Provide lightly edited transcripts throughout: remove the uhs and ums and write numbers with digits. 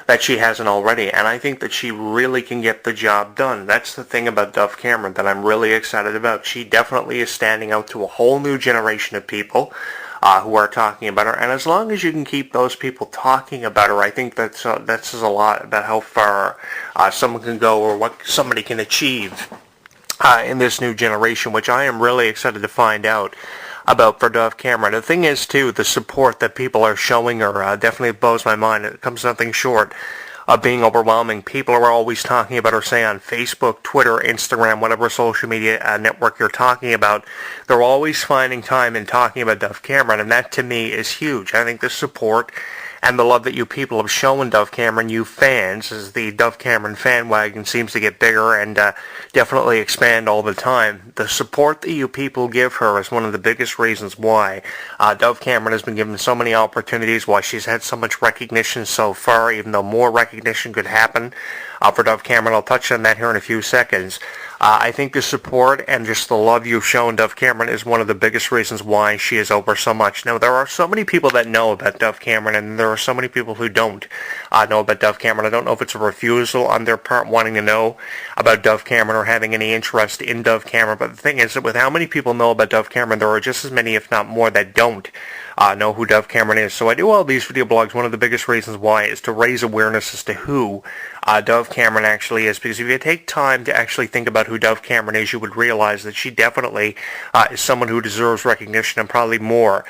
that she hasn't already, and I think that she really can get the job done. That's the thing about Dove Cameron that I'm really excited about. She definitely is standing out to a whole new generation of people who are talking about her, and as long as you can keep those people talking about her, I think that says a lot about how far someone can go or what somebody can achieve in this new generation, which I am really excited to find out about for Dove Cameron. The thing is, too, the support that people are showing her definitely blows my mind. It comes nothing short of being overwhelming. People are always talking about her, say, on Facebook, Twitter, Instagram, whatever social media network you're talking about. They're always finding time and talking about Dove Cameron, and that, to me, is huge. I think the support and the love that you people have shown Dove Cameron, you fans, as the Dove Cameron fan wagon seems to get bigger and definitely expand all the time. The support that you people give her is one of the biggest reasons why Dove Cameron has been given so many opportunities, why she's had so much recognition so far, even though more recognition could happen for Dove Cameron. I'll touch on that here in a few seconds. I think the support and just the love you've shown Dove Cameron is one of the biggest reasons why she is over so much. Now, there are so many people that know about Dove Cameron, and there are so many people who don't know about Dove Cameron. I don't know if it's a refusal on their part wanting to know about Dove Cameron or having any interest in Dove Cameron, but the thing is that with how many people know about Dove Cameron, there are just as many, if not more, that don't know who Dove Cameron is. So I do all these video blogs. One of the biggest reasons why is to raise awareness as to who Dove Cameron actually is, because if you take time to actually think about who Dove Cameron is, you would realize that she definitely is someone who deserves recognition, and probably more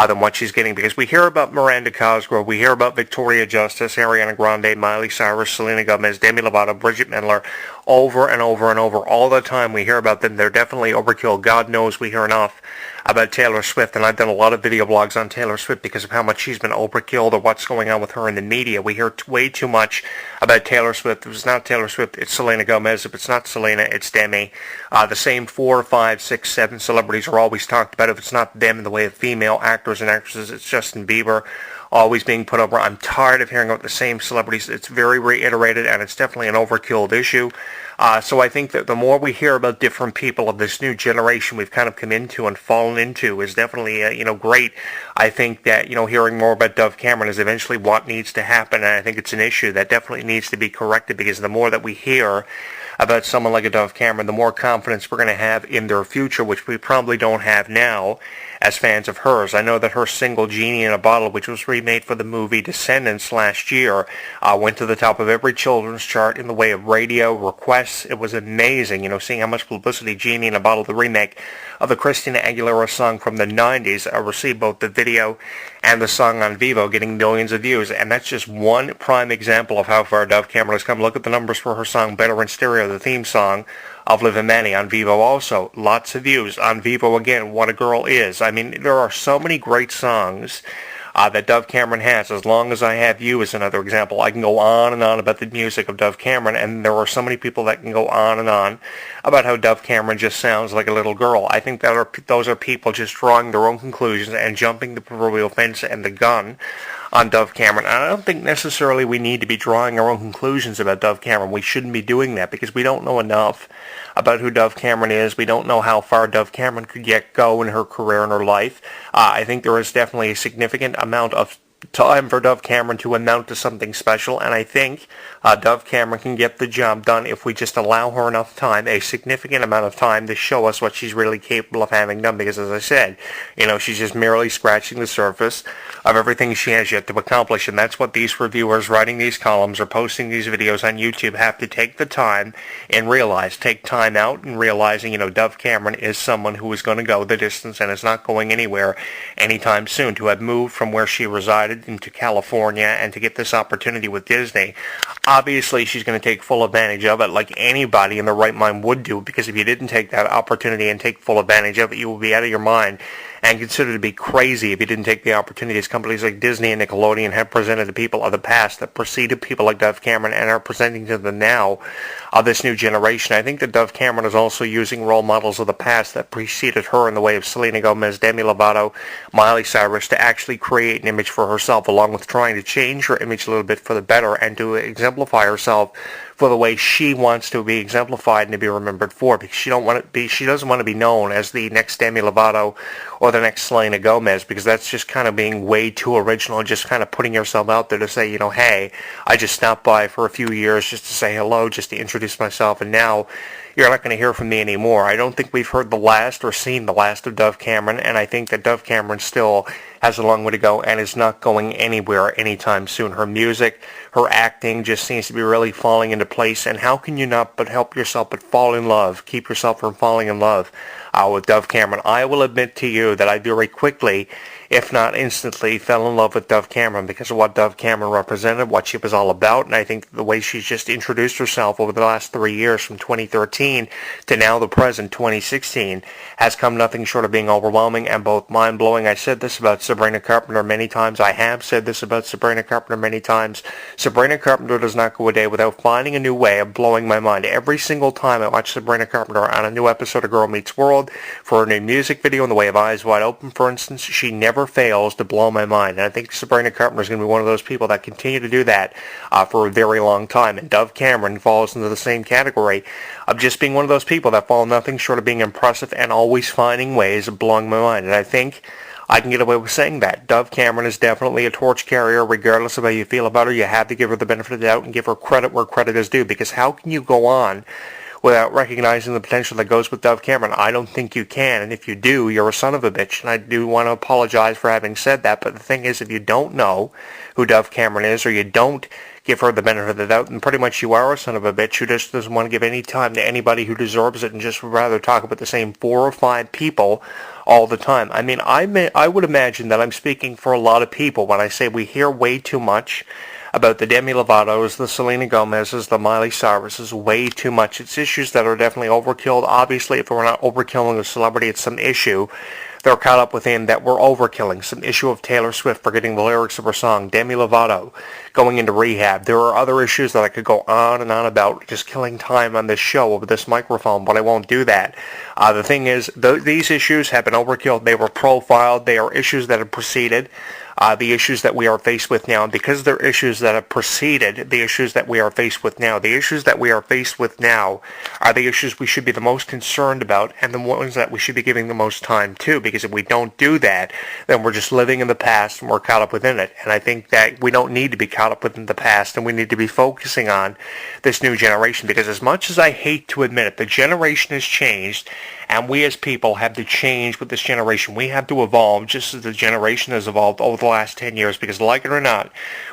than what she's getting, because we hear about Miranda Cosgrove, we hear about Victoria Justice, Ariana Grande, Miley Cyrus, Selena Gomez, Demi Lovato, Bridget Mendler, over and over and over. All the time we hear about them. They're definitely overkill. God knows we hear enough about Taylor Swift, and I've done a lot of video blogs on Taylor Swift because of how much she's been overkilled or what's going on with her in the media. We hear way too much about Taylor Swift. If it's not Taylor Swift, it's Selena Gomez. If it's not Selena, it's Demi. The same 4, 5, 6, 7 celebrities are always talked about. If it's not them in the way of female actors and actresses, it's Justin Bieber always being put over. I'm tired of hearing about the same celebrities. It's very reiterated, and it's definitely an overkilled issue. So I think that the more we hear about different people of this new generation we've kind of come into and fallen into is definitely, great. I think that, hearing more about Dove Cameron is eventually what needs to happen, and I think it's an issue that definitely needs to be corrected, because the more that we hear about someone like a Dove Cameron, the more confidence we're going to have in their future, which we probably don't have now as fans of hers. I know that her single Genie in a Bottle, which was remade for the movie Descendants last year, went to the top of every children's chart in the way of radio requests. It was amazing, seeing how much publicity Genie in a Bottle, the remake of the Christina Aguilera song from the 90s, received, both the video and the song on Vivo, getting millions of views. And that's just one prime example of how far Dove Cameron has come. Look at the numbers for her song Better in Stereo, the theme song of Liv and Manny on Vivo also. Lots of views. On Vivo again, What a Girl Is. I mean, there are so many great songs that Dove Cameron has. As Long as I Have You is another example. I can go on and on about the music of Dove Cameron, and there are so many people that can go on and on about how Dove Cameron just sounds like a little girl. I think that those are people just drawing their own conclusions and jumping the proverbial fence and the gun on Dove Cameron. And I don't think necessarily we need to be drawing our own conclusions about Dove Cameron. We shouldn't be doing that because we don't know enough about who Dove Cameron is. We don't know how far Dove Cameron could go in her career and her life. I think there is definitely a significant amount of time for Dove Cameron to amount to something special, and I think Dove Cameron can get the job done if we just allow her enough time, a significant amount of time, to show us what she's really capable of having done, because as I said, she's just merely scratching the surface of everything she has yet to accomplish, and that's what these reviewers writing these columns or posting these videos on YouTube have to take the time and realize, take time out and realizing, Dove Cameron is someone who is going to go the distance and is not going anywhere anytime soon. To have moved from where she resided into California and to get this opportunity with Disney, obviously she's going to take full advantage of it, like anybody in their right mind would do, because if you didn't take that opportunity and take full advantage of it, you would be out of your mind and considered to be crazy if you didn't take the opportunities companies like Disney and Nickelodeon have presented to people of the past, that preceded people like Dove Cameron and are presenting to them now of this new generation. I think that Dove Cameron is also using role models of the past that preceded her in the way of Selena Gomez, Demi Lovato, Miley Cyrus, to actually create an image for herself, along with trying to change her image a little bit for the better and to exemplify herself for the way she wants to be exemplified and to be remembered for, because she doesn't want to be known as the next Demi Lovato or the next Selena Gomez, because that's just kind of being way too original and just kind of putting yourself out there to say, hey, I just stopped by for a few years just to say hello, just to introduce myself, and now you're not going to hear from me anymore. I don't think we've heard the last or seen the last of Dove Cameron, and I think that Dove Cameron still has a long way to go and is not going anywhere anytime soon. Her music, her acting just seems to be really falling into place, and how can you not but help yourself but fall in love, keep yourself from falling in love with Dove Cameron? I will admit to you that I very quickly, if not instantly, fell in love with Dove Cameron because of what Dove Cameron represented, what she was all about, and I think the way she's just introduced herself over the last 3 years from 2013 to now the present 2016 has come nothing short of being overwhelming and both mind-blowing. I said this about Sabrina Carpenter many times. I have said this about Sabrina Carpenter many times. Sabrina Carpenter does not go a day without finding a new way of blowing my mind. Every single time I watch Sabrina Carpenter on a new episode of Girl Meets World, for a new music video in the way of Eyes Wide Open, for instance, she never fails to blow my mind. And I think Sabrina Carpenter is going to be one of those people that continue to do that for a very long time. And Dove Cameron falls into the same category of just being one of those people that fall nothing short of being impressive and always finding ways of blowing my mind. And I think I can get away with saying that. Dove Cameron is definitely a torch carrier, regardless of how you feel about her. You have to give her the benefit of the doubt and give her credit where credit is due, because how can you go on without recognizing the potential that goes with Dove Cameron? I don't think you can, and if you do, you're a son of a bitch, and I do want to apologize for having said that, but the thing is, if you don't know who Dove Cameron is, or you don't give her the benefit of the doubt, then pretty much you are a son of a bitch who just doesn't want to give any time to anybody who deserves it and just would rather talk about the same 4 or 5 people all the time. I mean, I would imagine that I'm speaking for a lot of people when I say we hear way too much about the Demi Lovatos, the Selena Gomez's, the Miley Cyruses, way too much. It's issues that are definitely overkill. Obviously, if we're not overkilling a celebrity, it's some issue they're caught up within that we're overkilling. Some issue of Taylor Swift forgetting the lyrics of her song, Demi Lovato going into rehab. There are other issues that I could go on and on about, just killing time on this show over this microphone, but I won't do that. The thing is, these issues have been overkill. They were profiled. They are issues that have preceded the issues that we are faced with now. And because they're issues that have preceded the issues that we are faced with now, the issues that we are faced with now are the issues we should be the most concerned about and the ones that we should be giving the most time to, because if we don't do that, then we're just living in the past and we're caught up within it. And I think that we don't need to be caught up within the past, and we need to be focusing on this new generation, because as much as I hate to admit it, the generation has changed, and we as people have to change with this generation. We have to evolve just as the generation has evolved over the last 10 years, because like it or not,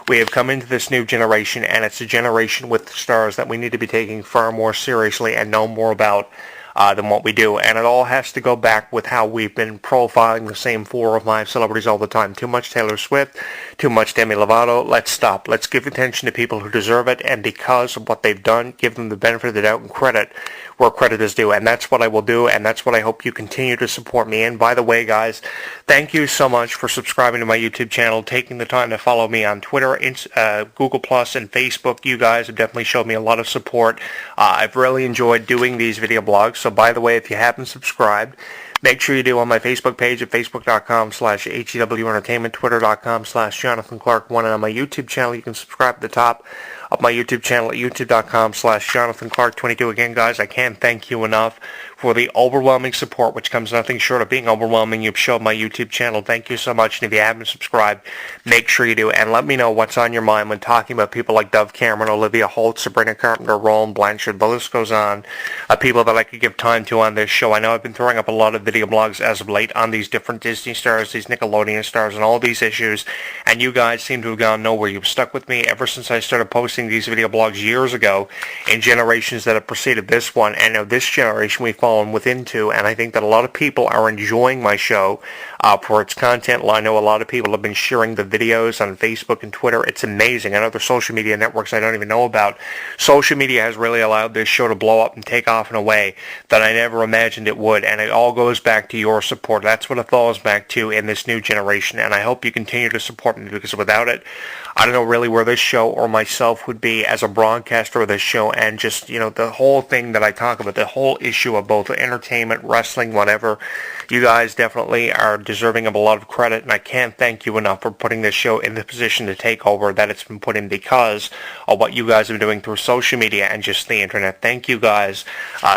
we have come into this new generation, and it's a generation with stars that we need to be taking far more seriously and know more about than what we do. And it all has to go back with how we've been profiling the same 4 or 5 celebrities all the time. Too much Taylor Swift, too much Demi Lovato. Let's stop. Let's give attention to people who deserve it, and because of what they've done, give them the benefit of the doubt and credit where credit is due. And that's what I will do, and that's what I hope you continue to support me in. By the way, guys, thank you so much for subscribing to my YouTube channel, taking the time to follow me on Twitter, Google Plus, and Facebook. You guys have definitely showed me a lot of support. I've really enjoyed doing these video blogs. So by the way, if you haven't subscribed, make sure you do on my Facebook page at facebook.com/HEW Entertainment, twitter.com/Jonathan Clarke1, and on my YouTube channel, you can subscribe at the top of my YouTube channel at youtube.com/Jonathan Clarke22. Again, guys, I can't thank you enough for the overwhelming support, which comes nothing short of being overwhelming. You've shown my YouTube channel. Thank you so much. And if you haven't subscribed, make sure you do. And let me know what's on your mind when talking about people like Dove Cameron, Olivia Holt, Sabrina Carpenter, Roland Blanchard. The list goes on. People that I could give time to on this show. I know I've been throwing up a lot of video blogs as of late on these different Disney stars, these Nickelodeon stars, and all these issues. And you guys seem to have gone nowhere. You've stuck with me ever since I started posting these video blogs years ago in generations that have preceded this one. And now this generation we've fallen within to, and I think that a lot of people are enjoying my show for its content. I know a lot of people have been sharing the videos on Facebook and Twitter. It's amazing. And other social media networks I don't even know about. Social media has really allowed this show to blow up and take off in a way that I never imagined it would, and it all goes back to your support. That's what it falls back to in this new generation, and I hope you continue to support me, because without it, I don't know really where this show or myself would would be as a broadcaster of this show, and just, the whole thing that I talk about, the whole issue of both entertainment, wrestling, whatever. You guys definitely are deserving of a lot of credit, and I can't thank you enough for putting this show in the position to take over that it's been put in because of what you guys are doing through social media and just the internet. Thank you guys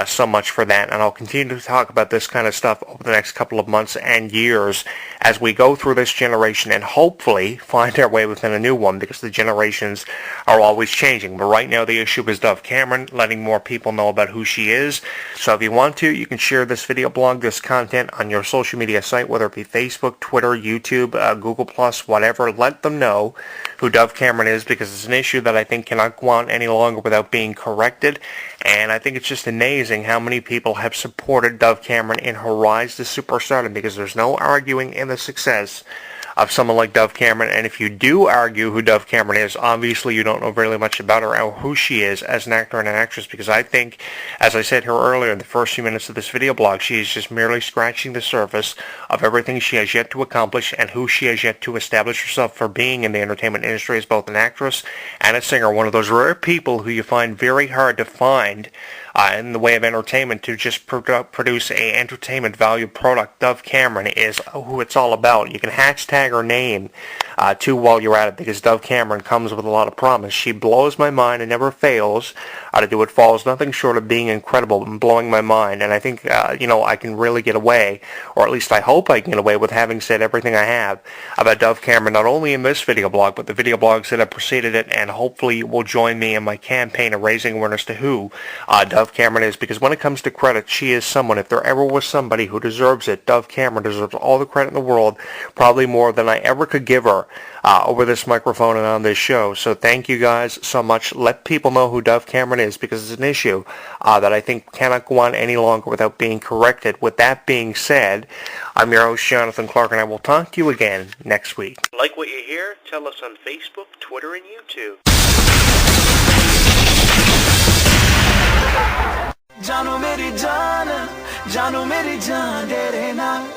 so much for that, and I'll continue to talk about this kind of stuff over the next couple of months and years as we go through this generation and hopefully find our way within a new one, because the generations are always changing. But right now the issue is Dove Cameron, letting more people know about who she is. So if you want to, you can share this video blog, this content on your social media site, whether it be Facebook, Twitter, YouTube, Google+, whatever. Let them know who Dove Cameron is, because it's an issue that I think cannot go on any longer without being corrected. And I think it's just amazing how many people have supported Dove Cameron in her rise to superstardom, because there's no arguing in the success of someone like Dove Cameron. And if you do argue who Dove Cameron is, obviously you don't know really much about her or who she is as an actor and an actress, because I think, as I said here earlier in the first few minutes of this video blog, she is just merely scratching the surface of everything she has yet to accomplish and who she has yet to establish herself for being in the entertainment industry as both an actress and a singer. One of those rare people who you find very hard to find in the way of entertainment to just produce a entertainment value product. Dove Cameron is who it's all about. You can hashtag her name too while you're at it, because Dove Cameron comes with a lot of promise. She blows my mind and never fails to do what falls nothing short of being incredible and blowing my mind. And I think I can really get away, or at least I hope I can get away with having said everything I have about Dove Cameron, not only in this video blog but the video blogs that have preceded it, and hopefully you will join me in my campaign of raising awareness to who Dove Cameron is, because when it comes to credit, she is someone. If there ever was somebody who deserves it, Dove Cameron deserves all the credit in the world, probably more than I ever could give her over this microphone and on this show. So thank you guys so much. Let people know who Dove Cameron is, because it's an issue that I think cannot go on any longer without being corrected. With that being said, I'm your host, Jonathan Clarke, and I will talk to you again next week. Like what you hear? Tell us on Facebook, Twitter, and YouTube. जानो मेरी जान तेरे नाम